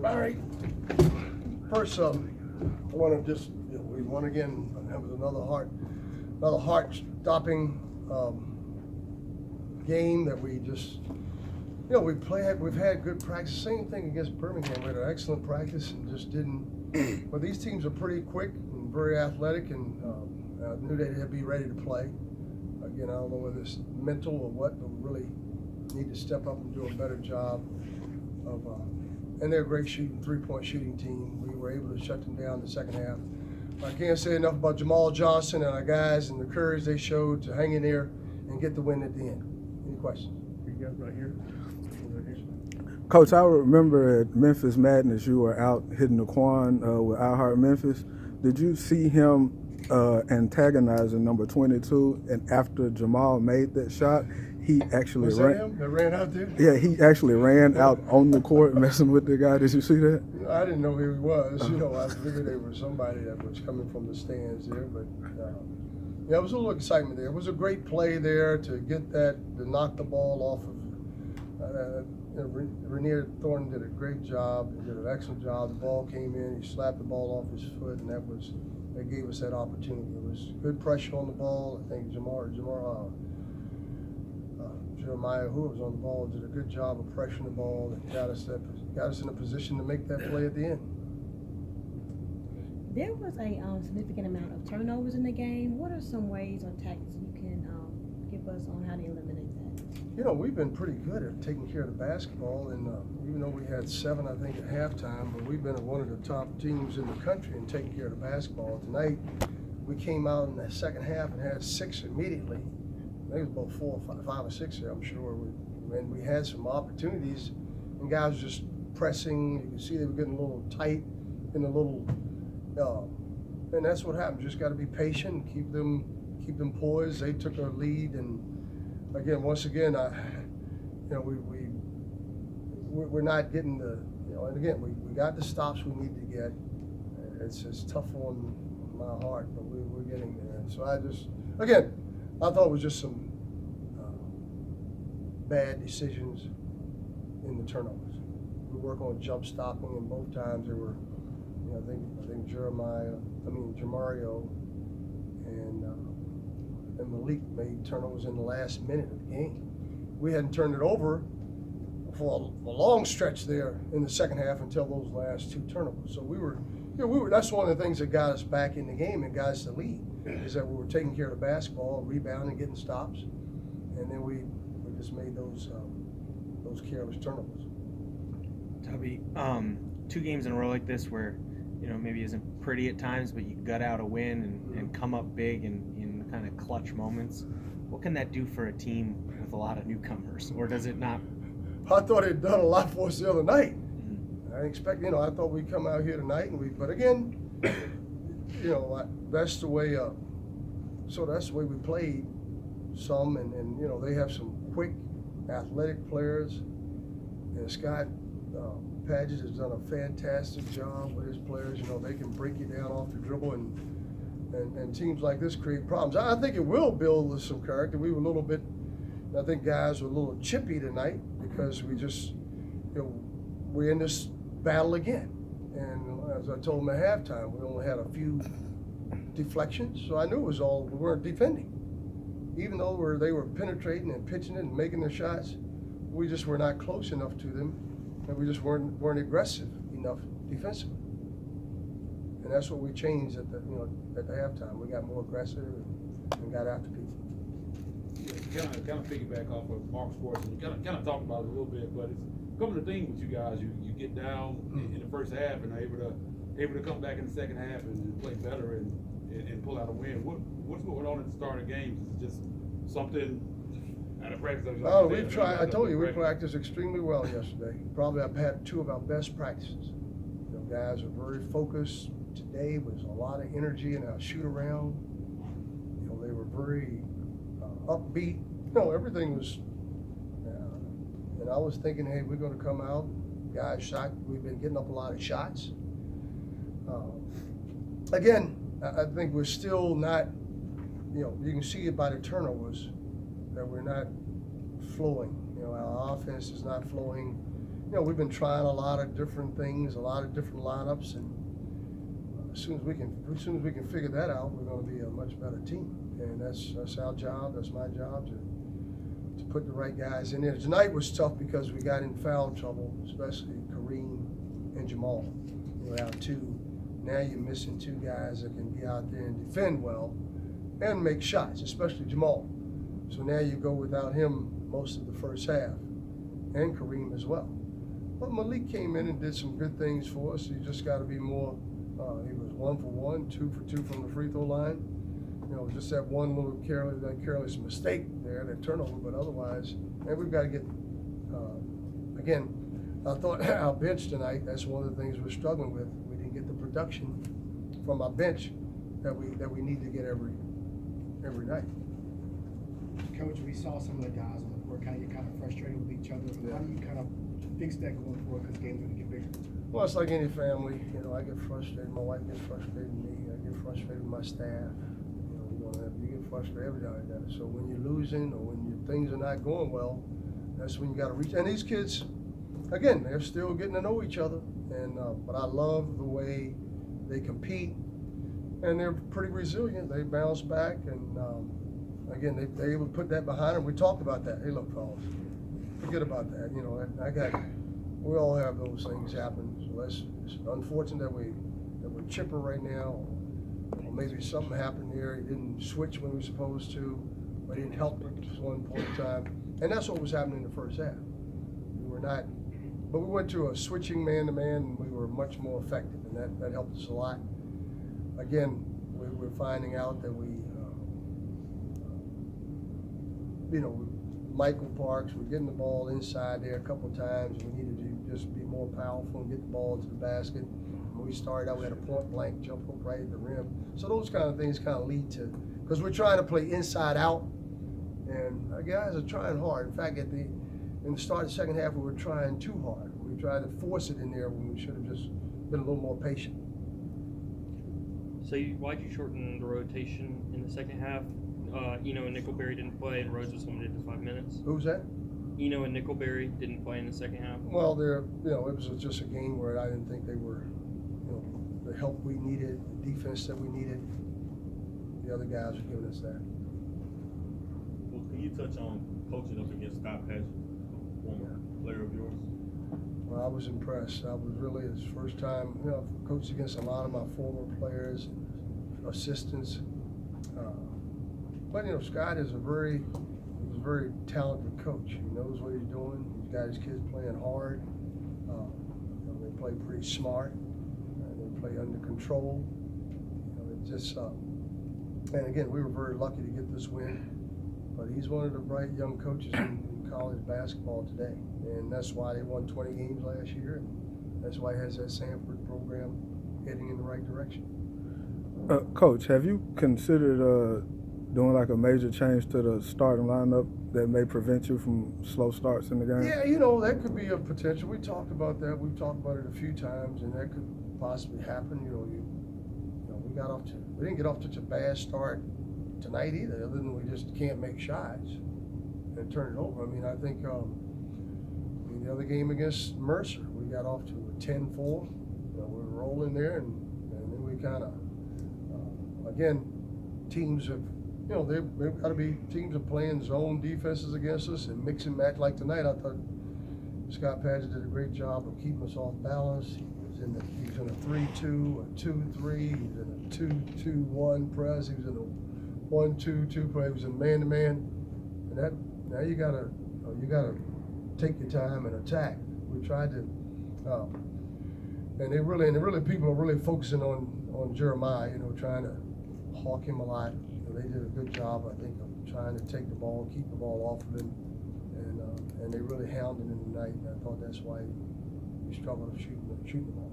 All right. First, I want to just, we won again. That was another heart-stopping game that we just, we've had good practice. Same thing against Birmingham. We had an excellent practice and just didn't. But these teams are pretty quick and very athletic, and I knew they'd be ready to play. Again, I don't know whether it's mental or what, but we really need to step up and do a better job of. And they're a great three-point shooting team. We were able to shut them down in the second half. I can't say enough about Jamal Johnson and our guys and the courage they showed to hang in there and get the win at the end. Any questions? You guys right here? Coach, I remember at Memphis Madness, you were out hitting the Quan with I Heart Memphis. Did you see him antagonizing number 22? And after Jamal made that shot, he actually Was that him that ran out there? Yeah, he actually ran out on the court messing with the guy. Did you see that? I didn't know who he was. I figured they were somebody that was coming from the stands there. But there was a little excitement there. It was a great play there to get to knock the ball off of. Rainier Thornton did a great job. He did an excellent job. The ball came in. He slapped the ball off his foot, and that gave us that opportunity. It was good pressure on the ball. I think Jeremiah, who was on the ball, did a good job of pressuring the ball and got us in a position to make that play at the end. There was a significant amount of turnovers in the game. What are some ways or tactics you can give us on how to eliminate that? We've been pretty good at taking care of the basketball, and even though we had 7, I think, at halftime, but we've been one of the top teams in the country in taking care of the basketball. Tonight, we came out in the second half and had 6 immediately. I think it was about 4 or 5 or 6 there, I'm sure. And we had some opportunities, and guys were just pressing. You can see they were getting a little tight and and that's what happened. Just got to be patient and keep them poised. They took our lead, and once again, we're not getting and again, we got the stops we need to get. It's tough on my heart, but we're getting there. So I thought it was just some bad decisions in the turnovers. We work on jump stopping, and both times they were, I think Jamario and Malik made turnovers in the last minute of the game. We hadn't turned it over for a long stretch there in the second half until those last 2 turnovers. So we were. That's one of the things that got us back in the game and got us the lead, is that we were taking care of the basketball, rebounding, getting stops, and then we just made those careless turnovers. Tubby, 2 games in a row like this where, maybe isn't pretty at times, but you gut out a win and come up big in kind of clutch moments. What can that do for a team with a lot of newcomers, or does it not? I thought it done a lot for us the other night. I expect, I thought we'd come out here tonight, but again, that's the way. So that's the way we played some, and they have some quick, athletic players. And Scott Padgett has done a fantastic job with his players. They can break you down off the dribble, and teams like this create problems. I think it will build some character. We were a little bit. I think guys were a little chippy tonight because we just, we're in this battle again. And as I told them at halftime, we only had a few deflections, so I knew it was all, we weren't defending. Even though they were penetrating and pitching it and making their shots, we just were not close enough to them, and we just weren't aggressive enough defensively. And that's what we changed at the halftime. We got more aggressive and got after people. Kind of piggyback off of Mark's words, and kind of talked about it a little bit, but it's coming to thing with you guys. You get down in the first half and are able to come back in the second half and play better and pull out a win. What's going on at the start of games? Is it just something out of practice? We've tried. I told you we practiced extremely well yesterday. Probably I've had 2 of our best practices. Guys are very focused. Today was a lot of energy in our shoot around. They were very upbeat. Everything was. And I was thinking, hey, we're going to come out. Guys shot. We've been getting up a lot of shots. Again, I think we're still not. You can see it by the turnovers that we're not flowing. Our offense is not flowing. we've been trying a lot of different things, a lot of different lineups, and as soon as we can figure that out, we're going to be a much better team. And that's our job. That's my job to put the right guys in there. Tonight was tough because we got in foul trouble, especially Kareem and Jamal. We were out two. Now you're missing two guys that can be out there and defend well and make shots, especially Jamal. So now you go without him most of the first half, and Kareem as well. But Malik came in and did some good things for us. You just got to be more. He was 1 for 1, 2 for 2 from the free throw line. Just that one little careless mistake there, that turnover. But otherwise, and we've got to get. Again, I thought our bench tonight. That's one of the things we're struggling with. We didn't get the production from our bench that we need to get every night. Coach, we saw some of the guys on the court kind of get frustrated with each other. Yeah. How do you kind of fix that going forward because games are going to get bigger? Well, it's like any family. I get frustrated. My wife gets frustrated with me. I get frustrated with my staff. You get frustrated. Everybody does. So when you're losing or when things are not going well, that's when you got to reach. And these kids, again, they're still getting to know each other. And but I love the way they compete, and they're pretty resilient. They bounce back, and again, they're able to put that behind them. We talked about that. Hey, look, fellas, forget about that. We all have those things happen. So it's unfortunate that we're chipper right now, or maybe something happened there. He didn't switch when he was supposed to, but he didn't help at one point in time. And that's what was happening in the first half. We were not, but we went to a switching man-to-man, and we were much more effective, and that helped us a lot. Again, we're finding out that Michael Parks, we're getting the ball inside there a couple of times. We needed to just be more powerful and get the ball to the basket. When we started out, we had a point blank jump hook right at the rim. So those kind of things kind of lead to, because we're trying to play inside out, and our guys are trying hard. In fact, in the start of the second half, we were trying too hard. We tried to force it in there when we should have just been a little more patient. So why'd you shorten the rotation in the second half? Nickelberry didn't play and Rose was limited to 5 minutes. Who's that? And Nickelberry didn't play in the second half. Well, it was just a game where I didn't think they were, the help we needed, the defense that we needed. The other guys were giving us that. Well, can you touch on coaching up against Scott Paget, a former player of yours? Well, I was impressed. I was really, it's the first time, I've coached against a lot of my former players, assistants. But Scott is a very talented coach. He knows what he's doing. He's got his kids playing hard. They play pretty smart. They play under control. And again, we were very lucky to get this win. But he's one of the bright young coaches in college basketball today, and that's why they won 20 games last year. And that's why he has that Samford program heading in the right direction. Coach, have you considered doing like a major change to the starting lineup that may prevent you from slow starts in the game? Yeah, that could be a potential. We talked about that. We've talked about it a few times, and that could possibly happen. We didn't get off to such a bad start tonight either, other than we just can't make shots and turn it over. I think the other game against Mercer, we got off to a 10-4. We were rolling there, and then we kind of, again, teams have, they've got to be, teams are playing zone defenses against us and mix and match. Like tonight, I thought Scott Paget did a great job of keeping us off balance. He was in a 3-2, a 2-3, he was in a 2-2-1 press, he was in a 1-2-2 play, he was in man-to-man. And that, now you gotta take your time and attack. We tried to, and people are really focusing on Jeremiah, trying to hawk him a lot. They did a good job, I think, of trying to take the ball, keep the ball off of him, and they really hounded him tonight. And I thought that's why he struggled shooting the ball.